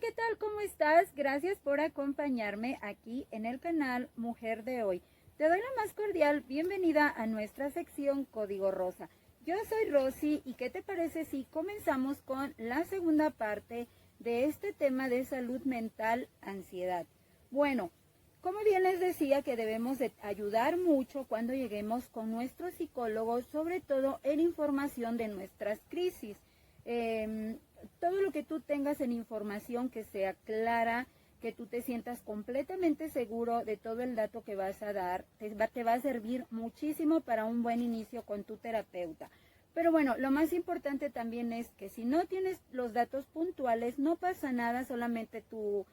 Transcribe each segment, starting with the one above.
¿qué tal? ¿Cómo estás? Gracias por acompañarme aquí en el canal Mujer de Hoy. Te doy la más cordial bienvenida a nuestra sección Código Rosa. Yo soy Rosy y ¿qué te parece si comenzamos con la segunda parte de este tema de salud mental, ansiedad? Bueno, como bien les decía que debemos de ayudar mucho cuando lleguemos con nuestro psicólogo, sobre todo en información de nuestras crisis. Todo lo que tú tengas en información que sea clara, que tú te sientas completamente seguro de todo el dato que vas a dar, te va a servir muchísimo para un buen inicio con tu terapeuta. Pero bueno, lo más importante también es que si no tienes los datos puntuales, no pasa nada, solamente tu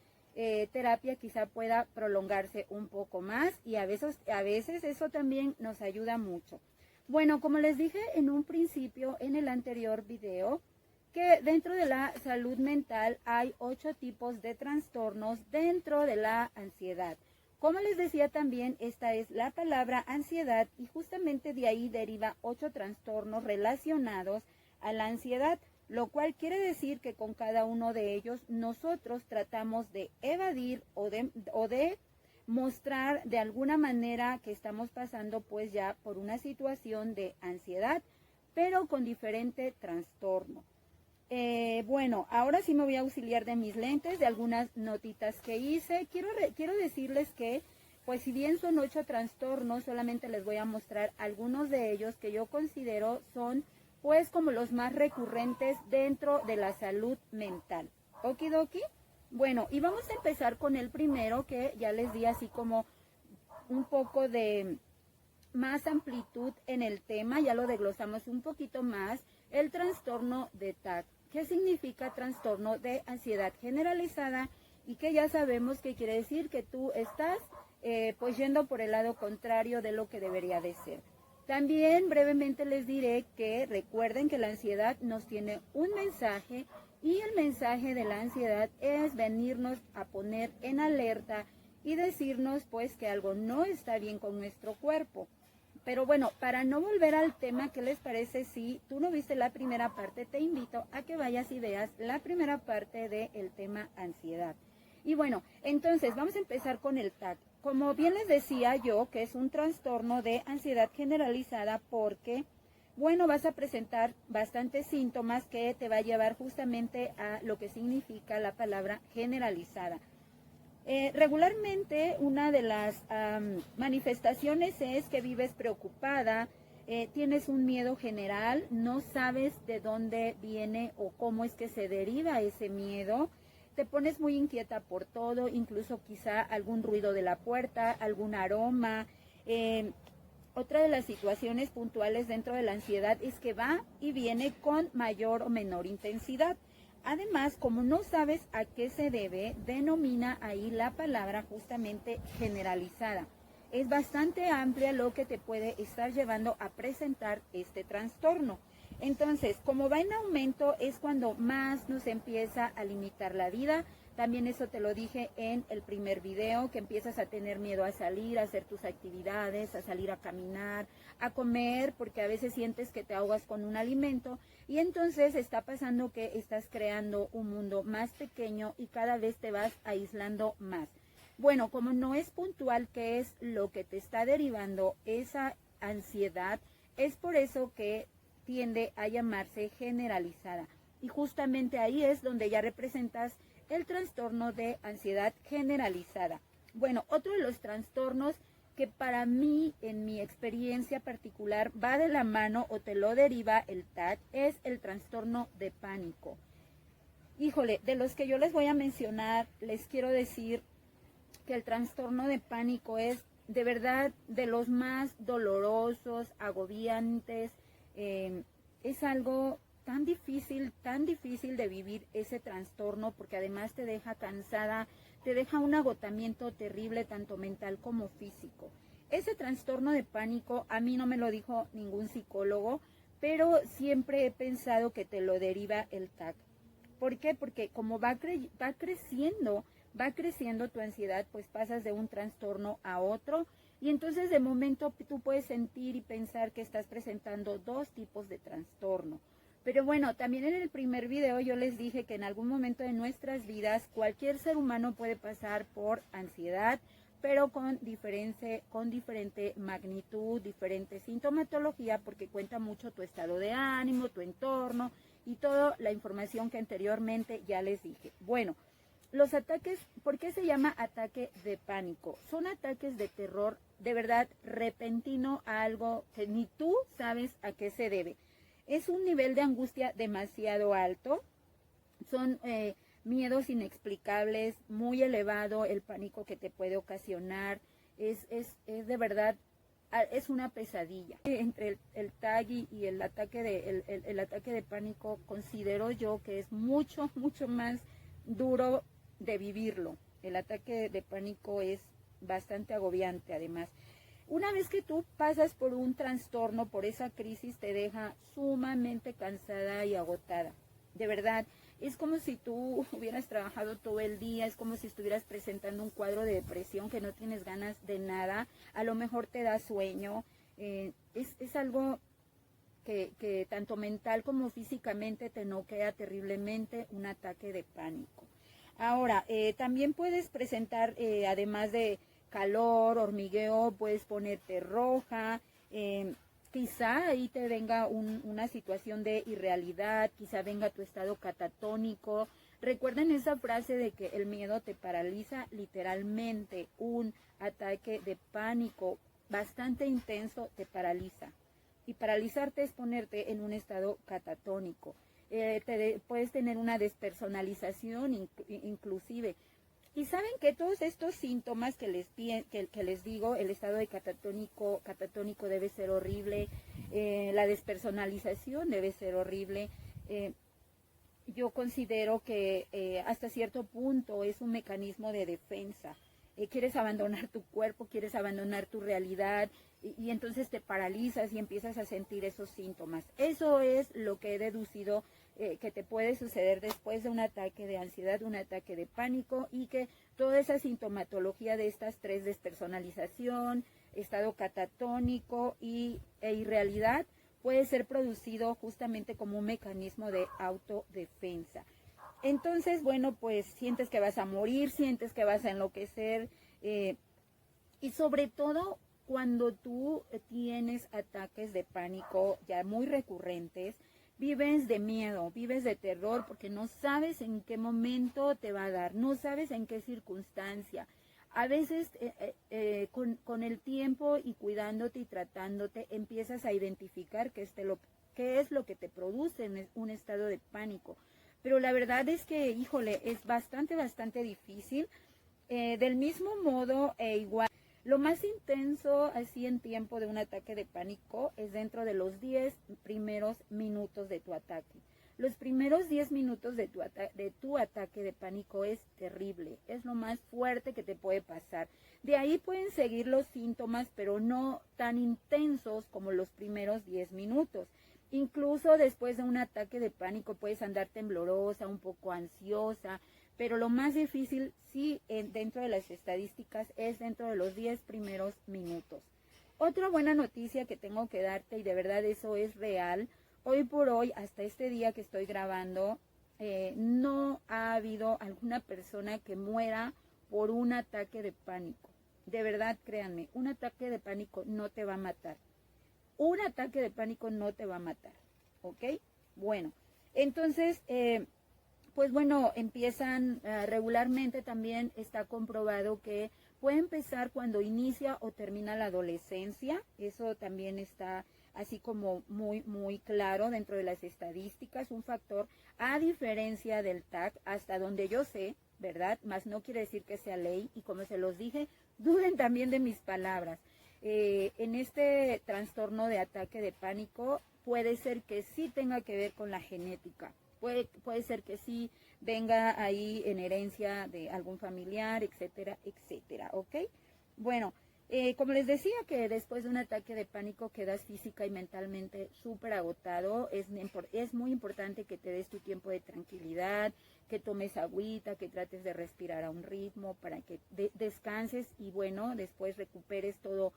terapia quizá pueda prolongarse un poco más y a veces eso también nos ayuda mucho. Bueno, como les dije en un principio en el anterior video, que dentro de la salud mental hay 8 tipos de trastornos dentro de la ansiedad. Como les decía también, esta es la palabra ansiedad y justamente de ahí deriva 8 trastornos relacionados a la ansiedad, lo cual quiere decir que con cada uno de ellos nosotros tratamos de evadir o de mostrar de alguna manera que estamos pasando pues ya por una situación de ansiedad, pero con diferente trastorno. Bueno, ahora sí me voy a auxiliar de mis lentes, de algunas notitas que hice. Quiero decirles que, pues si bien son 8 trastornos, solamente les voy a mostrar algunos de ellos que yo considero son, pues, como los más recurrentes dentro de la salud mental. ¿Okidoki? Bueno, y vamos a empezar con el primero, que ya les di así como un poco de más amplitud en el tema, ya lo desglosamos un poquito más, el trastorno de TAC. ¿Qué significa trastorno de ansiedad generalizada? Y que ya sabemos que quiere decir que tú estás pues yendo por el lado contrario de lo que debería de ser. También brevemente les diré que recuerden que la ansiedad nos tiene un mensaje y el mensaje de la ansiedad es venirnos a poner en alerta y decirnos pues que algo no está bien con nuestro cuerpo. Pero bueno, para no volver al tema, ¿qué les parece si tú no viste la primera parte? Te invito a que vayas y veas la primera parte del tema ansiedad. Y bueno, entonces vamos a empezar con el TAC. Como bien les decía yo, que es un trastorno de ansiedad generalizada porque, bueno, vas a presentar bastantes síntomas que te va a llevar justamente a lo que significa la palabra generalizada. Regularmente una de las manifestaciones es que vives preocupada, tienes un miedo general, no sabes de dónde viene o cómo es que se deriva ese miedo, te pones muy inquieta por todo, incluso quizá algún ruido de la puerta, algún aroma. Otra de las situaciones puntuales dentro de la ansiedad es que va y viene con mayor o menor intensidad. Además, como no sabes a qué se debe, denomina ahí la palabra justamente generalizada. Es bastante amplia lo que te puede estar llevando a presentar este trastorno. Entonces, como va en aumento, es cuando más nos empieza a limitar la vida. También eso te lo dije en el primer video, que empiezas a tener miedo a salir, a hacer tus actividades, a salir a caminar, a comer, porque a veces sientes que te ahogas con un alimento. Y entonces está pasando que estás creando un mundo más pequeño y cada vez te vas aislando más. Bueno, como no es puntual qué es lo que te está derivando esa ansiedad, es por eso que tiende a llamarse generalizada. Y justamente ahí es donde ya representas el trastorno de ansiedad generalizada. Bueno, otro de los trastornos que para mí, en mi experiencia particular, va de la mano o te lo deriva el TAC, es el trastorno de pánico. Híjole, de los que yo les voy a mencionar, les quiero decir que el trastorno de pánico es de verdad de los más dolorosos, agobiantes, es algo tan difícil de vivir ese trastorno porque además te deja cansada, te deja un agotamiento terrible tanto mental como físico. Ese trastorno de pánico a mí no me lo dijo ningún psicólogo, pero siempre he pensado que te lo deriva el TAC. ¿Por qué? Porque como va creciendo tu ansiedad, pues pasas de un trastorno a otro y entonces de momento tú puedes sentir y pensar que estás presentando 2 tipos de trastorno. Pero bueno, también en el primer video yo les dije que en algún momento de nuestras vidas cualquier ser humano puede pasar por ansiedad, pero con diferente magnitud, diferente sintomatología, porque cuenta mucho tu estado de ánimo, tu entorno y toda la información que anteriormente ya les dije. Bueno, los ataques, ¿por qué se llama ataque de pánico? Son ataques de terror de verdad repentino a algo que ni tú sabes a qué se debe. Es un nivel de angustia demasiado alto, son miedos inexplicables, muy elevado el pánico que te puede ocasionar, es de verdad, es una pesadilla. Entre el TAG y el ataque el ataque de pánico considero yo que es mucho más duro de vivirlo. El ataque de pánico es bastante agobiante además. Una vez que tú pasas por un trastorno, por esa crisis, te deja sumamente cansada y agotada. De verdad, es como si tú hubieras trabajado todo el día, es como si estuvieras presentando un cuadro de depresión que no tienes ganas de nada, a lo mejor te da sueño, es algo que tanto mental como físicamente te noquea terriblemente, un ataque de pánico. Ahora, también puedes presentar, además de calor, hormigueo, puedes ponerte roja, quizá ahí te venga una situación de irrealidad, quizá venga tu estado catatónico. Recuerden esa frase de que el miedo te paraliza, literalmente un ataque de pánico bastante intenso te paraliza. Y paralizarte es ponerte en un estado catatónico. Puedes tener una despersonalización inclusive. Y saben que todos estos síntomas que les digo, el estado de catatónico debe ser horrible, la despersonalización debe ser horrible. Yo considero que hasta cierto punto es un mecanismo de defensa. Quieres abandonar tu cuerpo, quieres abandonar tu realidad y entonces te paralizas y empiezas a sentir esos síntomas. Eso es lo que he deducido que te puede suceder después de un ataque de ansiedad, un ataque de pánico, y que toda esa sintomatología de estas tres, despersonalización, estado catatónico e irrealidad, puede ser producido justamente como un mecanismo de autodefensa. Entonces, bueno, pues sientes que vas a morir, sientes que vas a enloquecer, y sobre todo cuando tú tienes ataques de pánico ya muy recurrentes, vives de miedo, vives de terror, porque no sabes en qué momento te va a dar, no sabes en qué circunstancia. A veces con el tiempo y cuidándote y tratándote, empiezas a identificar qué es lo que te produce un estado de pánico. Pero la verdad es que, híjole, es bastante difícil. Del mismo modo igual, lo más intenso así en tiempo de un ataque de pánico es dentro de los 10 primeros minutos de tu ataque. Los primeros 10 minutos de tu ataque de pánico es terrible, es lo más fuerte que te puede pasar. De ahí pueden seguir los síntomas, pero no tan intensos como los primeros 10 minutos. Incluso después de un ataque de pánico puedes andar temblorosa, un poco ansiosa, pero lo más difícil sí dentro de las estadísticas es dentro de los 10 primeros minutos. Otra buena noticia que tengo que darte, y de verdad eso es real, hoy por hoy, hasta este día que estoy grabando, no ha habido alguna persona que muera por un ataque de pánico. De verdad, créanme, un ataque de pánico no te va a matar. Un ataque de pánico no te va a matar, ¿ok? Bueno, entonces, pues bueno, empiezan regularmente también está comprobado que puede empezar cuando inicia o termina la adolescencia. Eso también está así como muy claro dentro de las estadísticas, un factor a diferencia del TAC, hasta donde yo sé, ¿verdad? Más no quiere decir que sea ley, y como se los dije, duden también de mis palabras. En este trastorno de ataque de pánico puede ser que sí tenga que ver con la genética, puede ser que sí venga ahí en herencia de algún familiar, etcétera, ¿ok? Bueno, como les decía que después de un ataque de pánico quedas física y mentalmente súper agotado, es muy importante que te des tu tiempo de tranquilidad, que tomes agüita, que trates de respirar a un ritmo para que descanses y bueno, después recuperes toda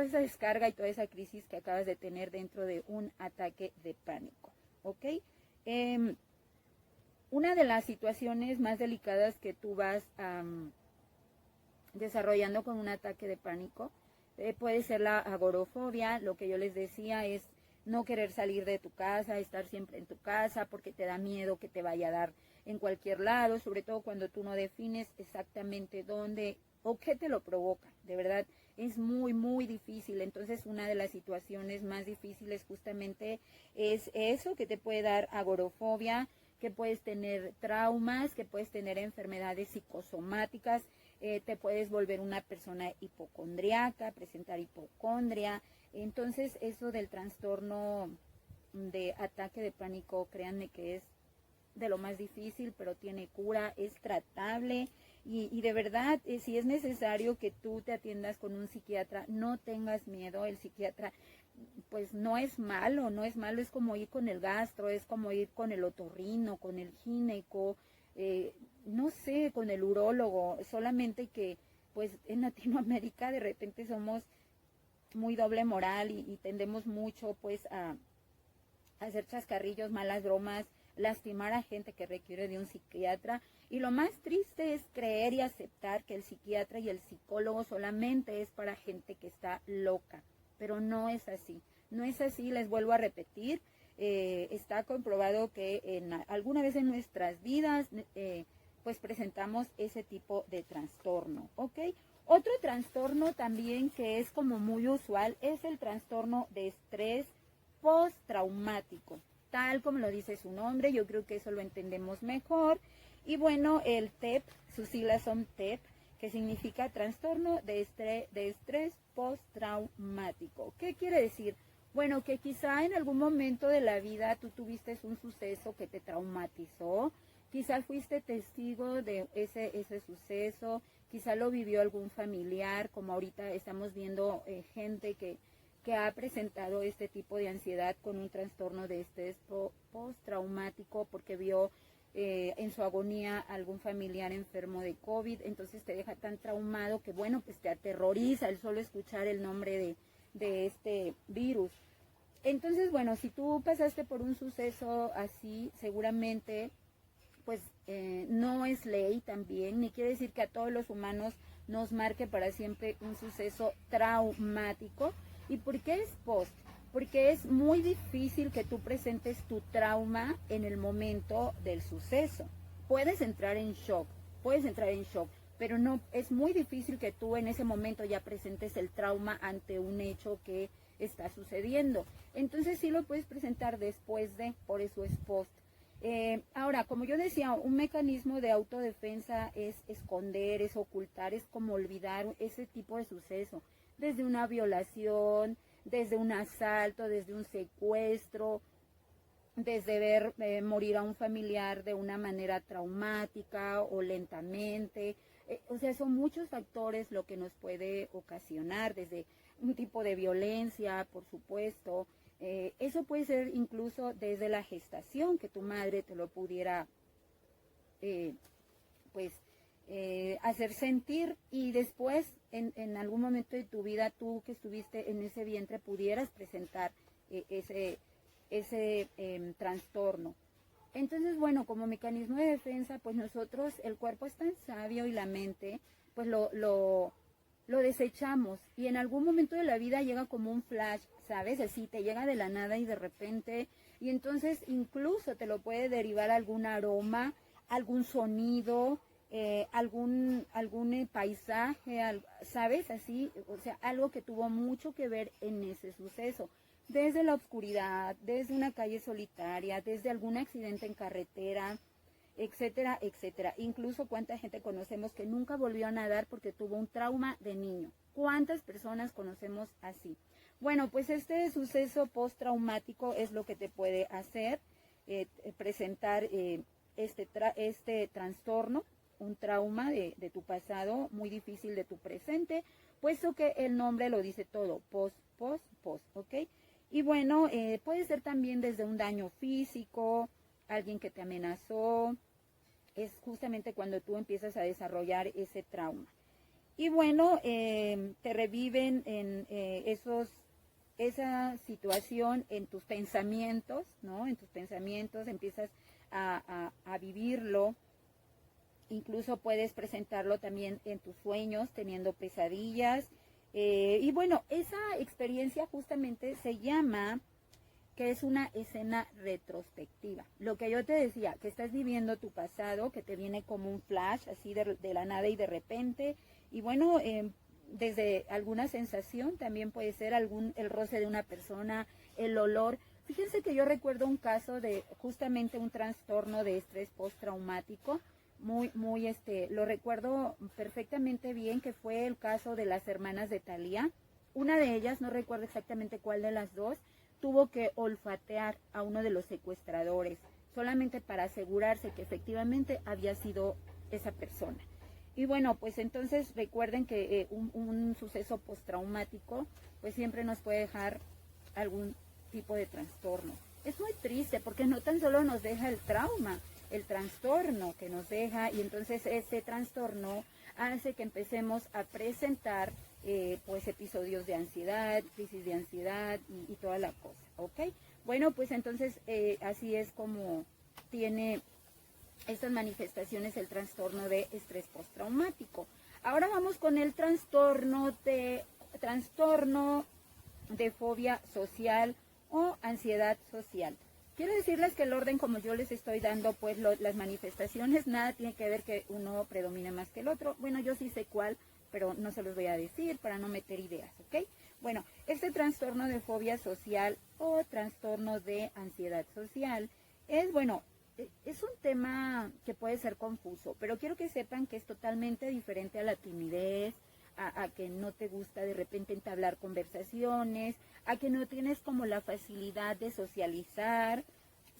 esa descarga y toda esa crisis que acabas de tener dentro de un ataque de pánico. ¿ok? Em, una de las situaciones más delicadas que tú vas desarrollando con un ataque de pánico puede ser la agorafobia. Lo que yo les decía es no querer salir de tu casa, estar siempre en tu casa porque te da miedo que te vaya a dar en cualquier lado, sobre todo cuando tú no defines exactamente dónde o qué te lo provoca. De verdad, es muy, muy difícil. Entonces, una de las situaciones más difíciles justamente es eso, que te puede dar agorafobia, que puedes tener traumas, que puedes tener enfermedades psicosomáticas, te puedes volver una persona hipocondriaca, presentar hipocondria. Entonces, eso del trastorno de ataque de pánico, créanme que es de lo más difícil, pero tiene cura, es tratable y de verdad, si es necesario que tú te atiendas con un psiquiatra, no tengas miedo. El psiquiatra pues no es malo, no es malo, es como ir con el gastro, es como ir con el otorrino, con el gineco, no sé, con el urólogo, solamente que pues en Latinoamérica de repente somos muy doble moral y tendemos mucho pues a hacer chascarrillos, malas bromas, lastimar a gente que requiere de un psiquiatra. Y lo más triste es creer y aceptar que el psiquiatra y el psicólogo solamente es para gente que está loca, pero no es así. No es así, les vuelvo a repetir, está comprobado que alguna vez en nuestras vidas pues presentamos ese tipo de trastorno, ¿ok? Otro trastorno también que es como muy usual es el trastorno de estrés postraumático, tal como lo dice su nombre. Yo creo que eso lo entendemos mejor. Y bueno, el TEP, sus siglas son TEP, que significa trastorno de estrés postraumático. ¿Qué quiere decir? Bueno, que quizá en algún momento de la vida tú tuviste un suceso que te traumatizó, quizá fuiste testigo de ese suceso, quizá lo vivió algún familiar, como ahorita estamos viendo gente que ha presentado este tipo de ansiedad con un trastorno de estrés postraumático porque vio en su agonía algún familiar enfermo de COVID. Entonces te deja tan traumado que bueno, pues te aterroriza el solo escuchar el nombre de este virus. Entonces, bueno, si tú pasaste por un suceso así, seguramente pues no es ley también, ni quiere decir que a todos los humanos nos marque para siempre un suceso traumático. ¿Y por qué es post? Porque es muy difícil que tú presentes tu trauma en el momento del suceso. Puedes entrar en shock, pero no, es muy difícil que tú en ese momento ya presentes el trauma ante un hecho que está sucediendo. Entonces sí lo puedes presentar después de, por eso es post. Ahora, como yo decía, un mecanismo de autodefensa es esconder, es ocultar, es como olvidar ese tipo de suceso, desde una violación, desde un asalto, desde un secuestro, desde ver morir a un familiar de una manera traumática o lentamente. O sea, son muchos factores lo que nos puede ocasionar, desde un tipo de violencia, por supuesto. Eso puede ser incluso desde la gestación, que tu madre te lo pudiera pues hacer sentir, y después en algún momento de tu vida tú que estuviste en ese vientre pudieras presentar ese trastorno. Entonces, bueno, como mecanismo de defensa, pues nosotros, el cuerpo es tan sabio y la mente, pues lo desechamos, y en algún momento de la vida llega como un flash, ¿sabes? Así te llega de la nada y de repente, y entonces incluso te lo puede derivar algún aroma, algún sonido, algún paisaje, ¿sabes? Así, o sea, algo que tuvo mucho que ver en ese suceso. Desde la oscuridad, desde una calle solitaria, desde algún accidente en carretera, etcétera, etcétera. Incluso cuánta gente conocemos que nunca volvió a nadar porque tuvo un trauma de niño. ¿Cuántas personas conocemos así? Bueno, pues este suceso postraumático es lo que te puede hacer presentar este trastorno, un trauma de tu pasado muy difícil de tu presente, puesto que el nombre lo dice todo, post, ¿ok? Y bueno, puede ser también desde un daño físico, alguien que te amenazó, es justamente cuando tú empiezas a desarrollar ese trauma. Y bueno, te reviven en esos esa situación en tus pensamientos, ¿no? En tus pensamientos empiezas a vivirlo. Incluso puedes presentarlo también en tus sueños, teniendo pesadillas. Y bueno, esa experiencia justamente se llama que es una escena retrospectiva. Lo que yo te decía, que estás viviendo tu pasado, que te viene como un flash, así de la nada y de repente. Y bueno, desde alguna sensación, también puede ser el roce de una persona, el olor. Fíjense que yo recuerdo un caso de justamente un trastorno de estrés postraumático, lo recuerdo perfectamente bien, que fue el caso de las hermanas de Thalía. Una de ellas, no recuerdo exactamente cuál de las dos, tuvo que olfatear a uno de los secuestradores, solamente para asegurarse que efectivamente había sido esa persona. Y bueno, pues entonces recuerden que un suceso postraumático pues siempre nos puede dejar algún tipo de trastorno. Es muy triste porque no tan solo nos deja el trauma, el trastorno que nos deja, y entonces ese trastorno hace que empecemos a presentar pues episodios de ansiedad, crisis de ansiedad y toda la cosa, ¿ok? Bueno, pues entonces así es como tiene estas manifestaciones el trastorno de estrés postraumático. Ahora vamos con el trastorno de fobia social o ansiedad social. Quiero decirles que el orden como yo les estoy dando, pues las manifestaciones, nada tiene que ver que uno predomine más que el otro. Bueno, yo sí sé cuál, pero no se los voy a decir para no meter ideas, ¿ok? Bueno, este trastorno de fobia social o trastorno de ansiedad social es, bueno, es un tema que puede ser confuso, pero quiero que sepan que es totalmente diferente a la timidez, a que no te gusta de repente entablar conversaciones, a que no tienes como la facilidad de socializar.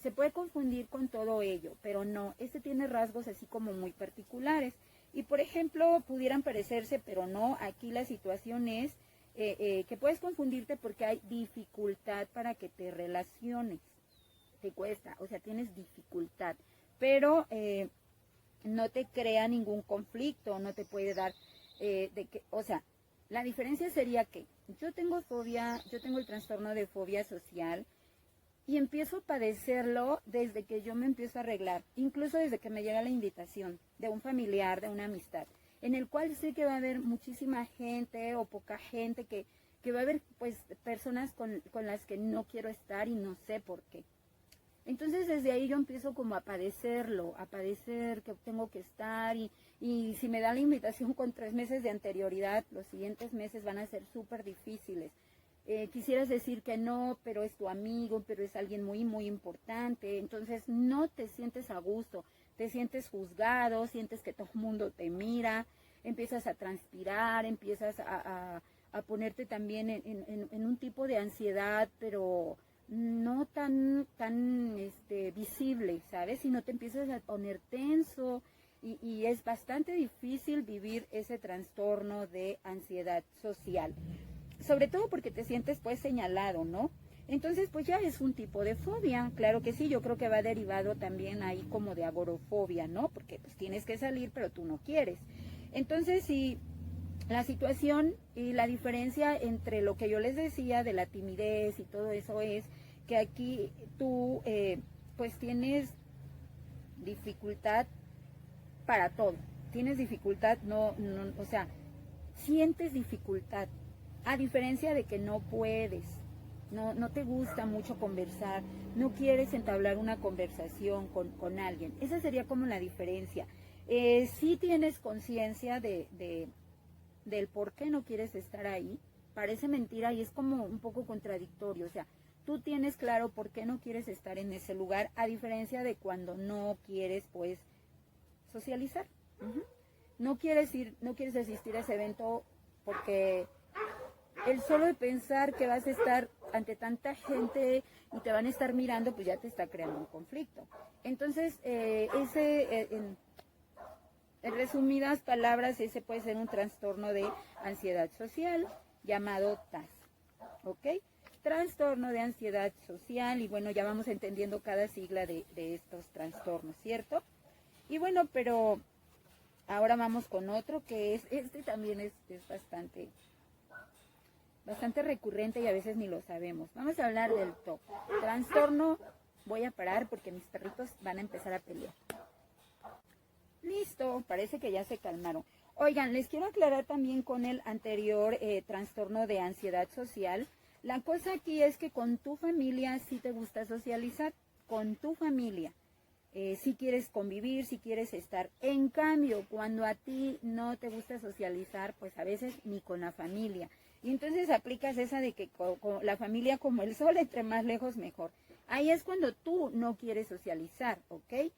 Se puede confundir con todo ello, pero no, este tiene rasgos así como muy particulares. Y por ejemplo, pudieran parecerse, pero no, aquí la situación es que puedes confundirte porque hay dificultad para que te relaciones, te cuesta, o sea, tienes dificultad, pero no te crea ningún conflicto, no te puede dar o sea, la diferencia sería que yo tengo el trastorno de fobia social y empiezo a padecerlo desde que yo me empiezo a arreglar, incluso desde que me llega la invitación de un familiar, de una amistad, en el cual sé que va a haber muchísima gente o poca gente, que va a haber pues personas con las que no quiero estar y no sé por qué. Entonces desde ahí yo empiezo como a padecerlo, a padecer que tengo que estar y si me da la invitación con 3 meses de anterioridad, los siguientes meses van a ser súper difíciles. Quisieras decir que no, pero es tu amigo, pero es alguien muy, muy importante, entonces no te sientes a gusto, te sientes juzgado, sientes que todo el mundo te mira, empiezas a transpirar, empiezas a ponerte también en un tipo de ansiedad, pero no tan visible, ¿sabes? Sino te empiezas a poner tenso y es bastante difícil vivir ese trastorno de ansiedad social. Sobre todo porque te sientes pues señalado, ¿no? Entonces pues ya es un tipo de fobia, claro que sí, yo creo que va derivado también ahí como de agorafobia, ¿no? Porque pues tienes que salir pero tú no quieres. Entonces sí, la situación y la diferencia entre lo que yo les decía de la timidez y todo eso es que aquí tú pues tienes dificultad para todo. Tienes dificultad, o sea, sientes dificultad, a diferencia de que no puedes, no te gusta mucho conversar, no quieres entablar una conversación con alguien. Esa sería como la diferencia. Sí tienes conciencia del por qué no quieres estar ahí. Parece mentira y es como un poco contradictorio. O sea, tú tienes claro por qué no quieres estar en ese lugar, a diferencia de cuando no quieres, pues, socializar. No quieres asistir a ese evento porque el solo de pensar que vas a estar ante tanta gente y te van a estar mirando, pues ya te está creando un conflicto. Entonces, en resumidas palabras, ese puede ser un trastorno de ansiedad social llamado TAS, ¿ok? Trastorno de ansiedad social, y bueno, ya vamos entendiendo cada sigla de estos trastornos, ¿cierto? Y bueno, pero ahora vamos con otro que es, también es bastante bastante recurrente y a veces ni lo sabemos. Vamos a hablar del TOC. Trastorno, voy a parar porque mis perritos van a empezar a pelear. Listo, parece que ya se calmaron. Oigan, les quiero aclarar también con el anterior trastorno de ansiedad social. La cosa aquí es que con tu familia sí te gusta socializar, con tu familia. Si quieres convivir, si quieres estar. En cambio, cuando a ti no te gusta socializar, pues a veces ni con la familia. Y entonces aplicas esa de que con la familia como el sol, entre más lejos mejor. Ahí es cuando tú no quieres socializar, ¿ok?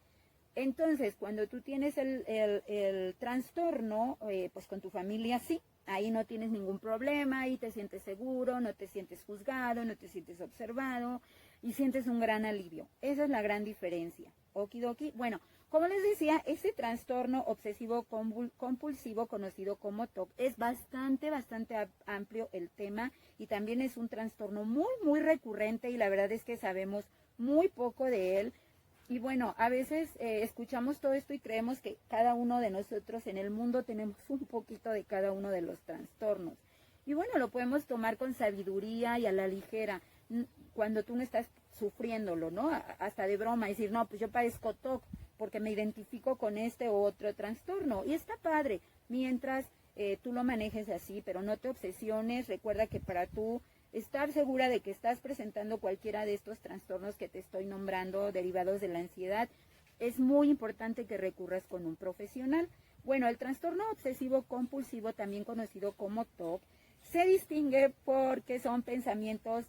Entonces, cuando tú tienes el trastorno, pues con tu familia sí, ahí no tienes ningún problema, ahí te sientes seguro, no te sientes juzgado, no te sientes observado y sientes un gran alivio. Esa es la gran diferencia. Okidoki. Bueno, como les decía, este trastorno obsesivo compulsivo conocido como TOC es bastante amplio el tema y también es un trastorno muy recurrente y la verdad es que sabemos muy poco de él. Y bueno, a veces escuchamos todo esto y creemos que cada uno de nosotros en el mundo tenemos un poquito de cada uno de los trastornos. Y bueno, lo podemos tomar con sabiduría y a la ligera, cuando tú no estás sufriéndolo, ¿no? Hasta de broma, decir, no, pues yo padezco TOC porque me identifico con este u otro trastorno. Y está padre, mientras tú lo manejes así, pero no te obsesiones. Recuerda que para tú estar segura de que estás presentando cualquiera de estos trastornos que te estoy nombrando derivados de la ansiedad, es muy importante que recurras con un profesional. Bueno, el trastorno obsesivo compulsivo, también conocido como TOC, se distingue porque son pensamientos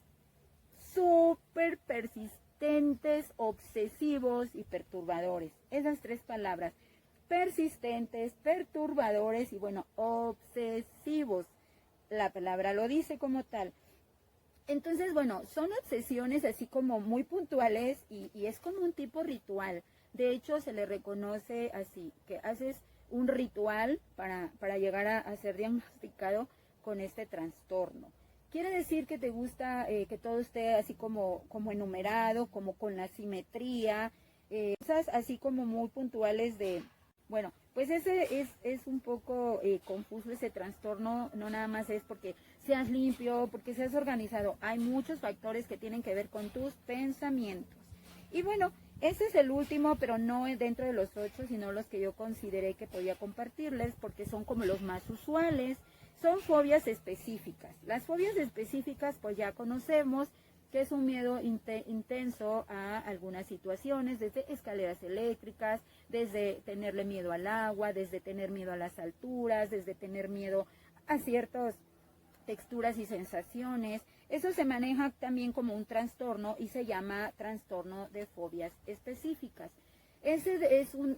súper persistentes, obsesivos y perturbadores. Esas tres palabras, persistentes, perturbadores y bueno, obsesivos. La palabra lo dice como tal. Entonces, bueno, son obsesiones así como muy puntuales y es como un tipo ritual. De hecho, se le reconoce así, que haces un ritual para llegar a ser diagnosticado con este trastorno. Quiere decir que te gusta que todo esté así como enumerado, como con la simetría, cosas así como muy puntuales de... Bueno, pues ese es un poco confuso ese trastorno, no nada más es porque seas limpio, porque seas organizado. Hay muchos factores que tienen que ver con tus pensamientos. Y bueno, ese es el último, pero no dentro de los 8, sino los que yo consideré que podía compartirles, porque son como los más usuales. Son fobias específicas. Las fobias específicas, pues ya conocemos que es un miedo intenso a algunas situaciones, desde escaleras eléctricas, desde tenerle miedo al agua, desde tener miedo a las alturas, desde tener miedo a ciertas texturas y sensaciones. Eso se maneja también como un trastorno y se llama trastorno de fobias específicas. Ese es un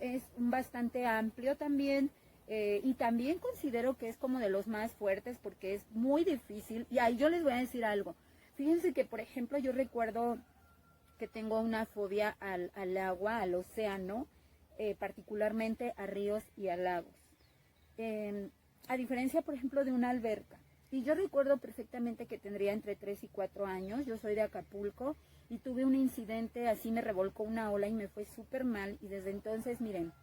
bastante amplio también. Y también considero que es como de los más fuertes porque es muy difícil. Y ahí yo les voy a decir algo. Fíjense que, por ejemplo, yo recuerdo que tengo una fobia al agua, al océano, particularmente a ríos y a lagos. A diferencia, por ejemplo, de una alberca. Y yo recuerdo perfectamente que tendría entre 3 y 4 años. Yo soy de Acapulco y tuve un incidente, así me revolcó una ola y me fue súper mal. Y desde entonces, miren,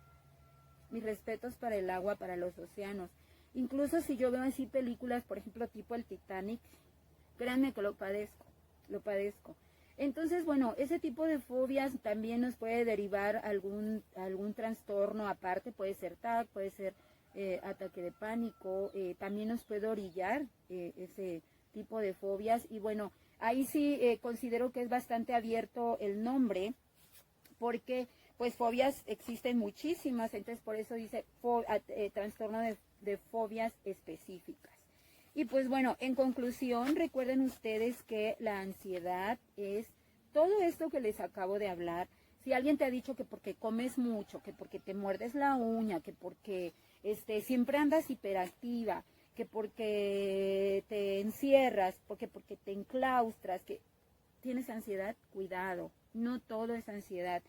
mis respetos para el agua, para los océanos. Incluso si yo veo así películas, por ejemplo, tipo el Titanic, créanme que lo padezco. Entonces, bueno, ese tipo de fobias también nos puede derivar algún trastorno aparte, puede ser TAC, puede ser ataque de pánico, también nos puede orillar ese tipo de fobias. Y bueno, ahí sí considero que es bastante abierto el nombre, porque pues fobias existen muchísimas, entonces por eso dice trastorno de fobias específicas. Y pues bueno, en conclusión, recuerden ustedes que la ansiedad es todo esto que les acabo de hablar. Si alguien te ha dicho que porque comes mucho, que porque te muerdes la uña, que porque siempre andas hiperactiva, que porque te encierras, porque te enclaustras, que tienes ansiedad, cuidado, no todo es ansiedad.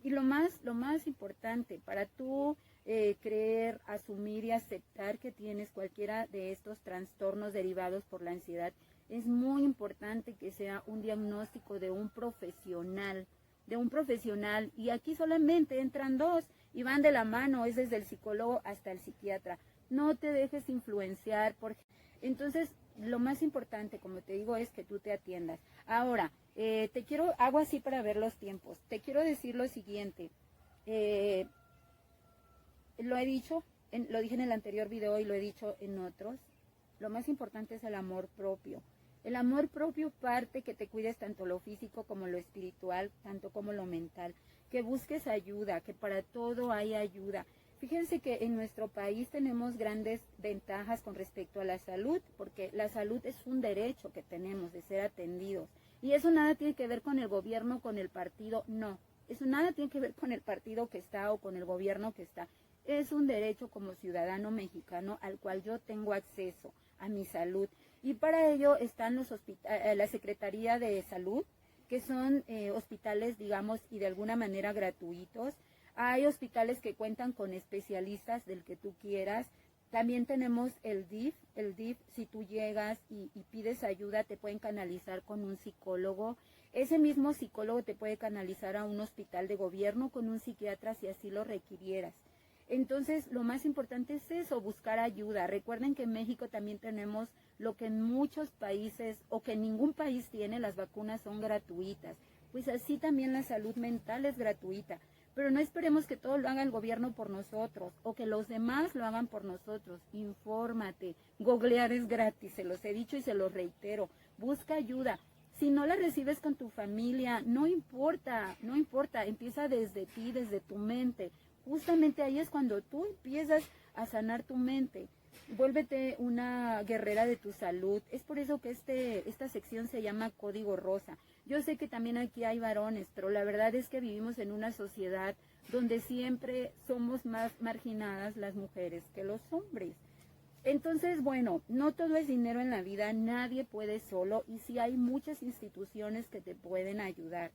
Y lo más importante, para tú creer, asumir y aceptar que tienes cualquiera de estos trastornos derivados por la ansiedad, es muy importante que sea un diagnóstico de un profesional, y aquí solamente entran dos y van de la mano, es desde el psicólogo hasta el psiquiatra. no te dejes influenciar por... Entonces, lo más importante, como te digo, es que tú te atiendas. Ahora, hago así para ver los tiempos. Te quiero decir lo siguiente. Lo he dicho, lo dije en el anterior video y lo he dicho en otros. Lo más importante es el amor propio. El amor propio parte que te cuides tanto lo físico como lo espiritual, tanto como lo mental. Que busques ayuda, que para todo hay ayuda. Fíjense que en nuestro país tenemos grandes ventajas con respecto a la salud, porque la salud es un derecho que tenemos de ser atendidos. Y eso nada tiene que ver con el gobierno, con el partido, no. Eso nada tiene que ver con el partido que está o con el gobierno que está. Es un derecho como ciudadano mexicano al cual yo tengo acceso a mi salud. Y para ello están la Secretaría de Salud, que son hospitales, digamos, y de alguna manera gratuitos. Hay hospitales que cuentan con especialistas del que tú quieras. También tenemos el DIF. El DIF, si tú llegas y pides ayuda, te pueden canalizar con un psicólogo. Ese mismo psicólogo te puede canalizar a un hospital de gobierno con un psiquiatra si así lo requirieras. Entonces, lo más importante es eso, buscar ayuda. Recuerden que en México también tenemos lo que en muchos países o que ningún país tiene, las vacunas son gratuitas. Pues así también la salud mental es gratuita. Pero no esperemos que todo lo haga el gobierno por nosotros o que los demás lo hagan por nosotros. Infórmate. Googlear es gratis, se los he dicho y se los reitero. Busca ayuda. Si no la recibes con tu familia, no importa, no importa. Empieza desde ti, desde tu mente. Justamente ahí es cuando tú empiezas a sanar tu mente. Vuélvete una guerrera de tu salud. Es por eso que esta sección se llama Código Rosa. Yo sé que también aquí hay varones, pero la verdad es que vivimos en una sociedad donde siempre somos más marginadas las mujeres que los hombres. Entonces, bueno, no todo es dinero en la vida, nadie puede solo y sí hay muchas instituciones que te pueden ayudar.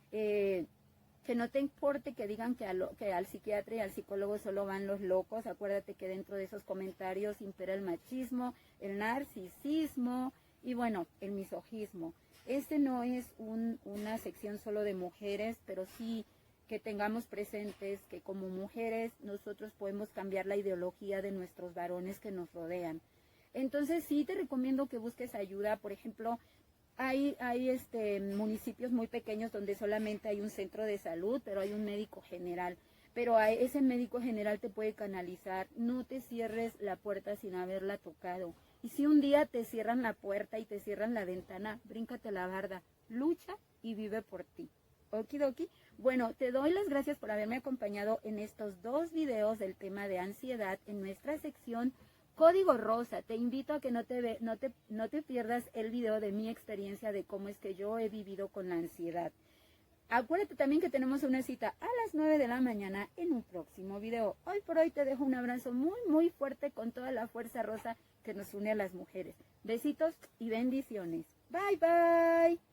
Que no te importe que digan que al psiquiatra y al psicólogo solo van los locos. Acuérdate que dentro de esos comentarios impera el machismo, el narcisismo y bueno, el misogismo. Este no es una sección solo de mujeres, pero sí que tengamos presentes que como mujeres nosotros podemos cambiar la ideología de nuestros varones que nos rodean. Entonces sí te recomiendo que busques ayuda. Por ejemplo, hay municipios muy pequeños donde solamente hay un centro de salud, pero hay un médico general. Pero ese médico general te puede canalizar. No te cierres la puerta sin haberla tocado. Y si un día te cierran la puerta y te cierran la ventana, bríncate la barda. Lucha y vive por ti. Okidoki. Bueno, te doy las gracias por haberme acompañado en estos 2 videos del tema de ansiedad en nuestra sección Código Rosa. Te invito a que no te pierdas el video de mi experiencia de cómo es que yo he vivido con la ansiedad. Acuérdate también que tenemos una cita a las 9 de la mañana en un próximo video. Hoy por hoy te dejo un abrazo muy, muy fuerte con toda la fuerza rosa que nos une a las mujeres. Besitos y bendiciones. Bye, bye.